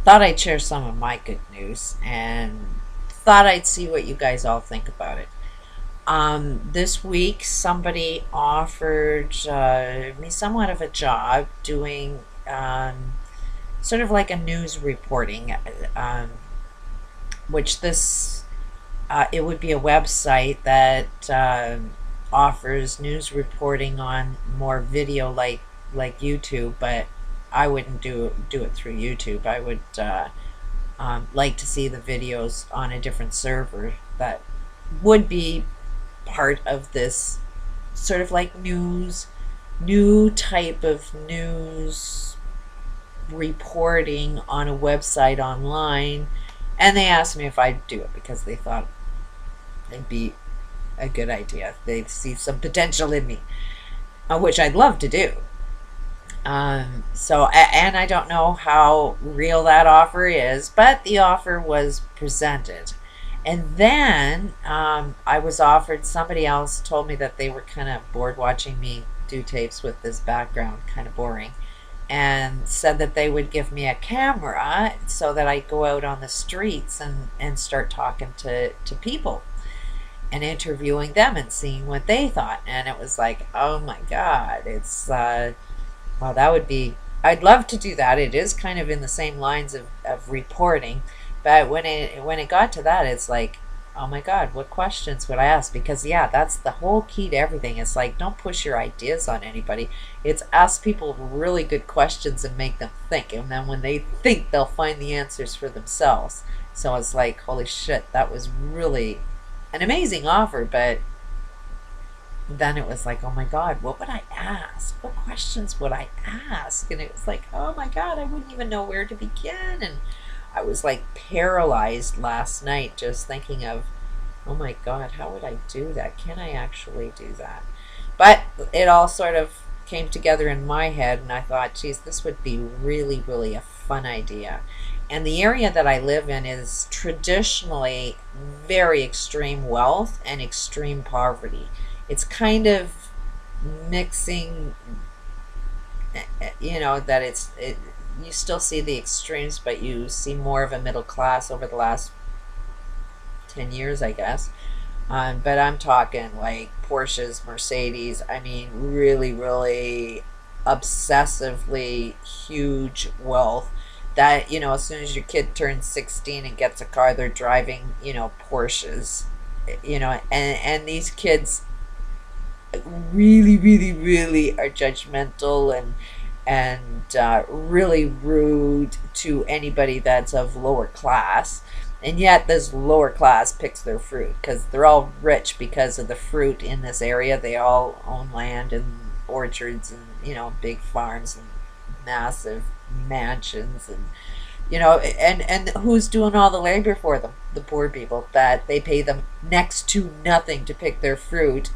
thought I'd share some of my good news and thought I'd see what you guys all think about it. This week, somebody offered me somewhat of a job doing sort of like a news reporting, which it would be a website that offers news reporting on more video like YouTube, but I wouldn't do it through YouTube. I would like to see the videos on a different server that would be part of this sort of like new type of news reporting on a website online. And they asked me if I'd do it because they thought it'd be a good idea. They see some potential in me, which I'd love to do. And I don't know how real that offer is, but the offer was presented. And then I was offered, somebody else told me that they were kind of bored watching me do tapes with this background, kind of boring, and said that they would give me a camera so that I'd go out on the streets and start talking to people and interviewing them and seeing what they thought. And it was like, oh my God, well, that would be, I'd love to do that. It is kind of in the same lines of reporting. But when it got to that, it's like, oh my God, what questions would I ask? Because yeah, that's the whole key to everything. It's like, don't push your ideas on anybody. It's ask people really good questions and make them think. And then when they think, they'll find the answers for themselves. So it's like, holy shit, that was really an amazing offer. But then it was like, oh my God, what would I ask? What questions would I ask? And it was like, oh my God, I wouldn't even know where to begin. And I was like paralyzed last night just thinking of, oh my God, how would I do that? Can I actually do that? But it all sort of came together in my head, and I thought, geez, this would be really, really a fun idea. And the area that I live in is traditionally very extreme wealth and extreme poverty. It's kind of mixing, that you still see the extremes, but you see more of a middle class over the last 10 years, I guess. But I'm talking like Porsches, Mercedes. I mean, really, really obsessively huge wealth that, as soon as your kid turns 16 and gets a car, they're driving, Porsches, and these kids really, really, really are judgmental and really rude to anybody that's of lower class. And yet this lower class picks their fruit because they're all rich because of the fruit in this area. They all own land and orchards and, big farms and massive mansions and, and who's doing all the labor for them? The poor people that they pay them next to nothing to pick their fruit.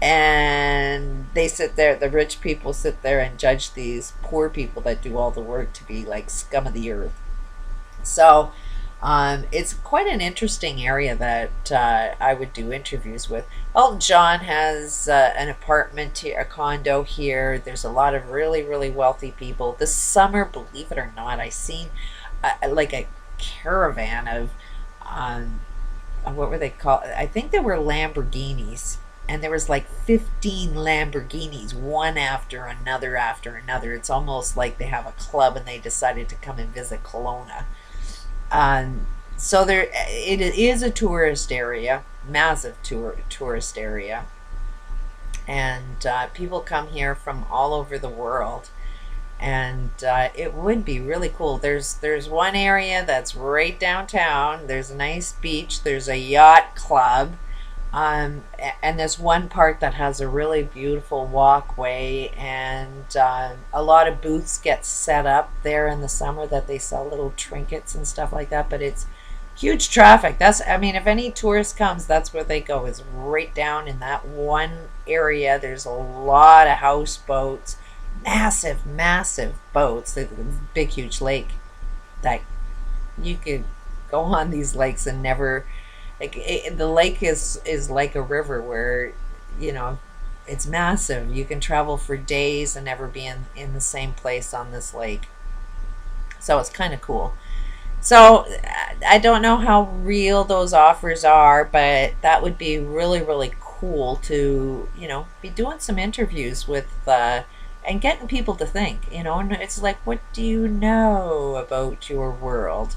And they sit there, the rich people sit there and judge these poor people that do all the work to be like scum of the earth. So it's quite an interesting area that I would do interviews with. Elton John has an apartment here, a condo here. There's a lot of really, really wealthy people. This summer, believe it or not, I seen like a caravan of, what were they called? I think they were Lamborghinis. And there was like 15 Lamborghinis, one after another after another. It's almost like they have a club and they decided to come and visit Kelowna. So it is a tourist area, massive tourist area, and people come here from all over the world, and it would be really cool. There's one area that's right downtown. There's a nice beach. There's a yacht club. And there's one part that has a really beautiful walkway, and a lot of booths get set up there in the summer that they sell little trinkets and stuff like that. But it's huge traffic. I mean, if any tourist comes, that's where they go, is right down in that one area. There's a lot of houseboats, massive, massive boats. There's a big, huge lake that you could go on these lakes and never. The lake is like a river where, it's massive. You can travel for days and never be in the same place on this lake. So it's kind of cool. So I don't know how real those offers are, but that would be really, really cool to, be doing some interviews with, and getting people to think, and it's like, what do you know about your world?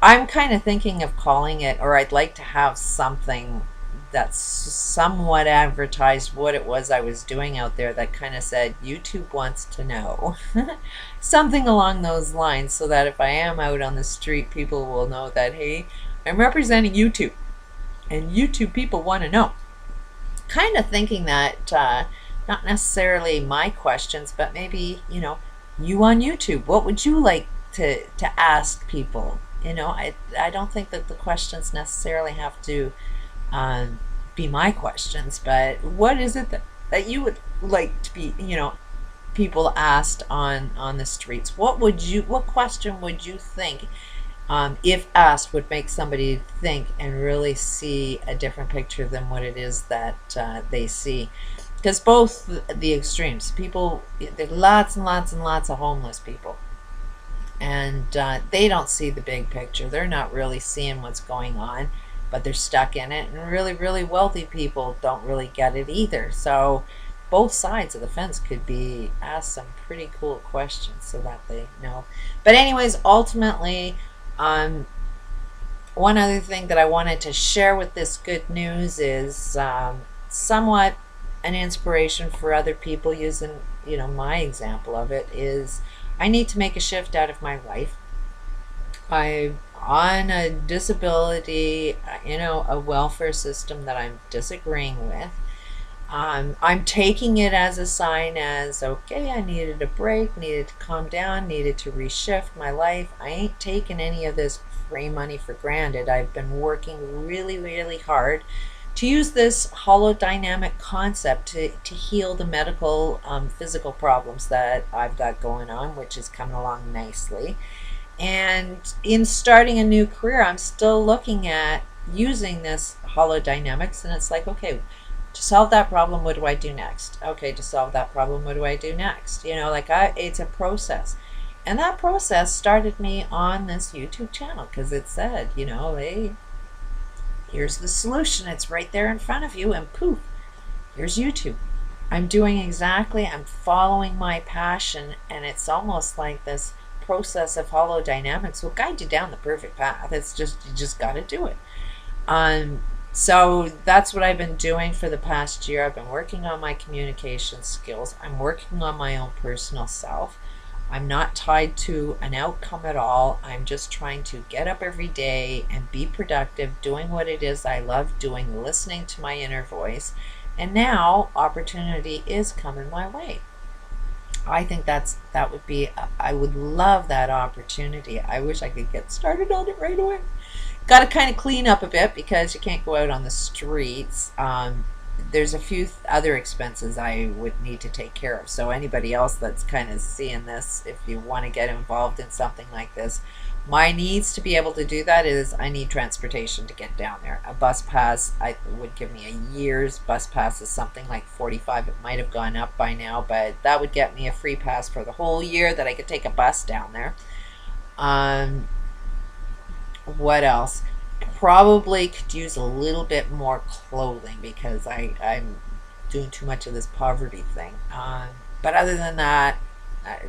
I'm kind of thinking of calling it, or I'd like to have something that's somewhat advertised what it was I was doing out there, that kind of said, YouTube wants to know. Something along those lines, so that if I am out on the street, people will know that, hey, I'm representing YouTube, and YouTube people want to know. Kind of thinking that, not necessarily my questions, but maybe, you on YouTube, what would you like to ask people? I don't think that the questions necessarily have to be my questions, but what is it that you would like to be, people asked on the streets? What question would you think, if asked, would make somebody think and really see a different picture than what it is that they see? Because both the extremes, people, there's lots and lots and lots of homeless people, and they don't see the big picture. They're not really seeing what's going on, but they're stuck in it. And really, really wealthy people don't really get it either. So both sides of the fence could be asked some pretty cool questions so that they know. But anyways, ultimately, one other thing that I wanted to share with this good news is somewhat an inspiration for other people, using, my example of it is, I need to make a shift out of my life. I'm on a disability, a welfare system that I'm disagreeing with. I'm taking it as a sign, as, okay, I needed a break, needed to calm down, needed to reshift my life. I ain't taking any of this free money for granted. I've been working really, really hard to use this holodynamic concept to heal the medical, physical problems that I've got going on, which is coming along nicely. And in starting a new career, I'm still looking at using this holodynamics, and it's like, okay, to solve that problem, what do I do next? Okay, to solve that problem, what do I do next? It's a process. And that process started me on this YouTube channel, because it said, hey, here's the solution. It's right there in front of you, and poof, here's YouTube. I'm following my passion, and it's almost like this process of holodynamics will guide you down the perfect path. It's just, you just got to do it. So that's what I've been doing for the past year. I've been working on my communication skills. I'm working on my own personal self. I'm not tied to an outcome at all. I'm just trying to get up every day and be productive, doing what it is I love doing, listening to my inner voice. And now opportunity is coming my way. I think I would love that opportunity. I wish I could get started on it right away. Got to kind of clean up a bit, because you can't go out on the streets. There's a few other expenses I would need to take care of. So anybody else that's kind of seeing this, if you want to get involved in something like this, my needs to be able to do that is, I need transportation to get down there. A bus pass would give me a year's bus pass, is something like $45. It might have gone up by now, but that would get me a free pass for the whole year that I could take a bus down there. What else? Probably could use a little bit more clothing, because I'm doing too much of this poverty thing. But other than that,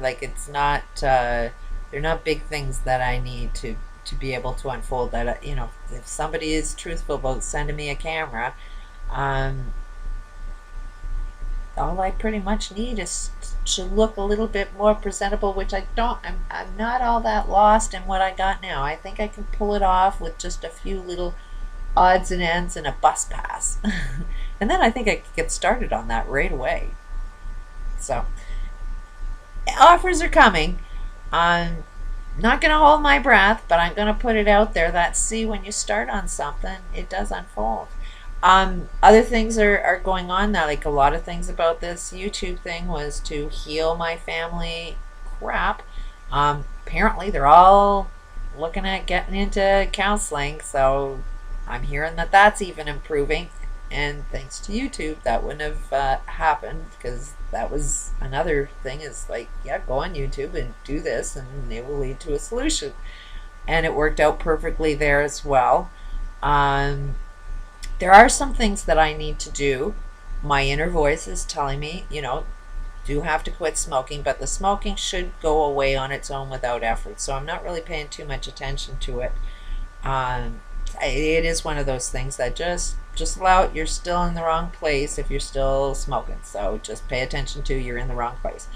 it's not, they're not big things that I need to be able to unfold. That, if somebody is truthful about sending me a camera, all I pretty much need is to look a little bit more presentable, which I don't. I'm not all that lost in what I got now. I think I can pull it off with just a few little odds and ends and a bus pass. And then I think I could get started on that right away. So offers are coming. I'm not going to hold my breath, but I'm going to put it out there that, see, when you start on something, it does unfold. Other things are going on now. Like, a lot of things about this YouTube thing was to heal my family crap. Apparently they're all looking at getting into counseling, so I'm hearing that that's even improving. And thanks to YouTube, that wouldn't have happened, because that was another thing, is like, yeah, go on YouTube and do this and it will lead to a solution. And it worked out perfectly there as well. Um, there are some things that I need to do. My inner voice is telling me, do have to quit smoking, but the smoking should go away on its own without effort. So I'm not really paying too much attention to it. Um, it is one of those things that just allow it. You're still in the wrong place if you're still smoking. So just pay attention to you're in the wrong place.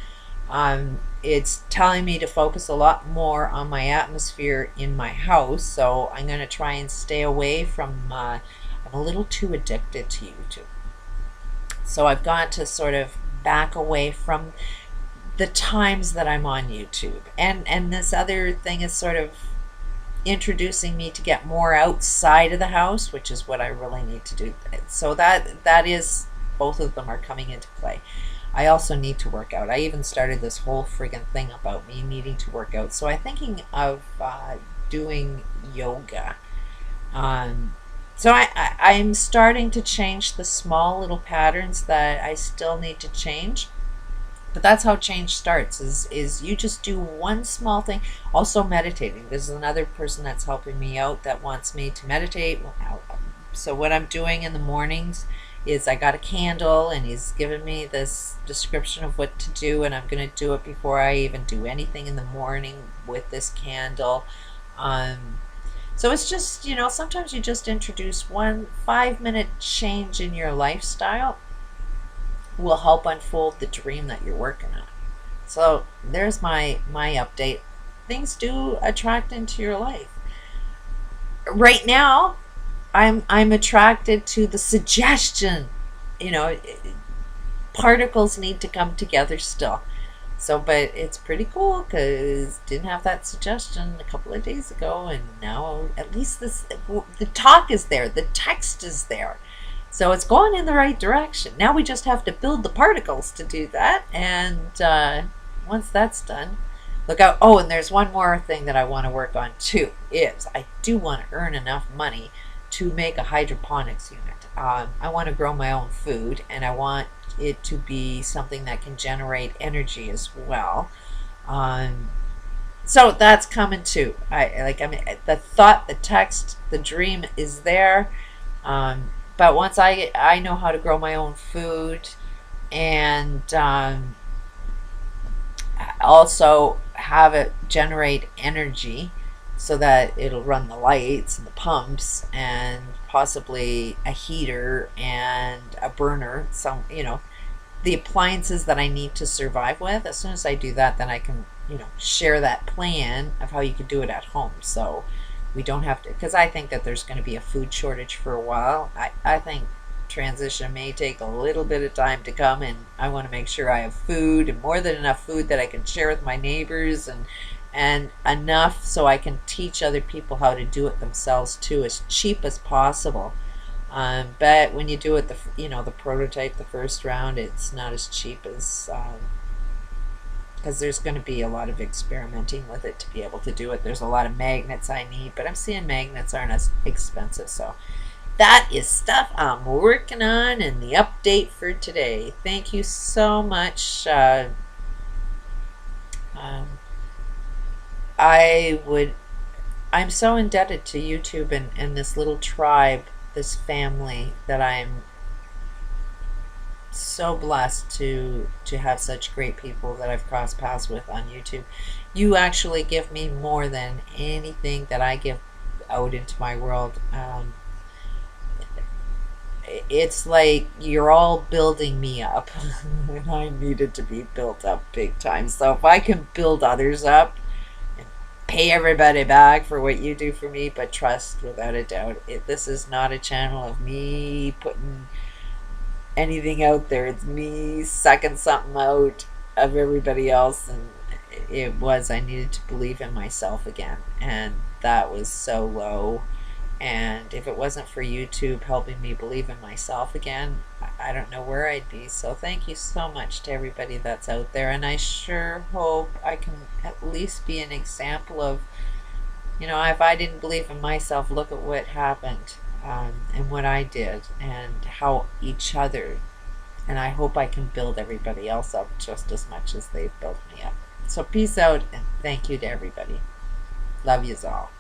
It's telling me to focus a lot more on my atmosphere in my house. So I'm going to try and stay away from. I'm a little too addicted to YouTube. So I've got to sort of back away from the times that I'm on YouTube. And this other thing is sort of introducing me to get more outside of the house, which is what I really need to do. So that is, both of them are coming into play. I also need to work out. I even started this whole friggin' thing about me needing to work out. So I'm thinking of doing yoga. So I'm starting to change the small little patterns that I still need to change. But that's how change starts, is you just do one small thing. Also meditating. There's another person that's helping me out that wants me to meditate. So what I'm doing in the mornings is I got a candle, and he's given me this description of what to do, and I'm going to do it before I even do anything in the morning with this candle. So it's just, sometimes you just introduce one 5-minute change in your lifestyle will help unfold the dream that you're working on. So there's my update. Things do attract into your life. Right now, I'm attracted to the suggestion. Particles need to come together still. So, but it's pretty cool, because didn't have that suggestion a couple of days ago, and now at least the talk is there, the text is there. So it's going in the right direction. Now we just have to build the particles to do that. And once that's done, look out. Oh, and there's one more thing that I want to work on too, is I do want to earn enough money to make a hydroponics unit. I want to grow my own food, and I want it to be something that can generate energy as well. So that's coming too. The thought, the text, the dream is there. But once I know how to grow my own food, and also have it generate energy so that it'll run the lights and the pumps and possibly a heater and a burner, the appliances that I need to survive with. As soon as I do that, then I can, share that plan of how you can do it at home. So we don't have to, because I think that there's going to be a food shortage for a while. I think transition may take a little bit of time to come, and I want to make sure I have food, and more than enough food that I can share with my neighbors, and enough so I can teach other people how to do it themselves too, as cheap as possible. But when you do it, the prototype, the first round, it's not as cheap as, because there's going to be a lot of experimenting with it to be able to do it. There's a lot of magnets I need, but I'm seeing magnets aren't as expensive. So that is stuff I'm working on, and the update for today. Thank you so much. I'm so indebted to YouTube and this little tribe, this family, that I'm so blessed to have such great people that I've crossed paths with on YouTube. You actually give me more than anything that I give out into my world. It's like you're all building me up, and I needed to be built up big time. So if I can build others up and pay everybody back for what you do for me, but trust, without a doubt, this is not a channel of me putting anything out there. It's me sucking something out of everybody else. And I needed to believe in myself again, and that was so low. And if it wasn't for YouTube helping me believe in myself again, I don't know where I'd be. So thank you so much to everybody that's out there, and I sure hope I can at least be an example of, if I didn't believe in myself, look at what happened. and what I did and how each other, and I hope I can build everybody else up just as much as they've built me up. So peace out and thank you to everybody. Love yous all.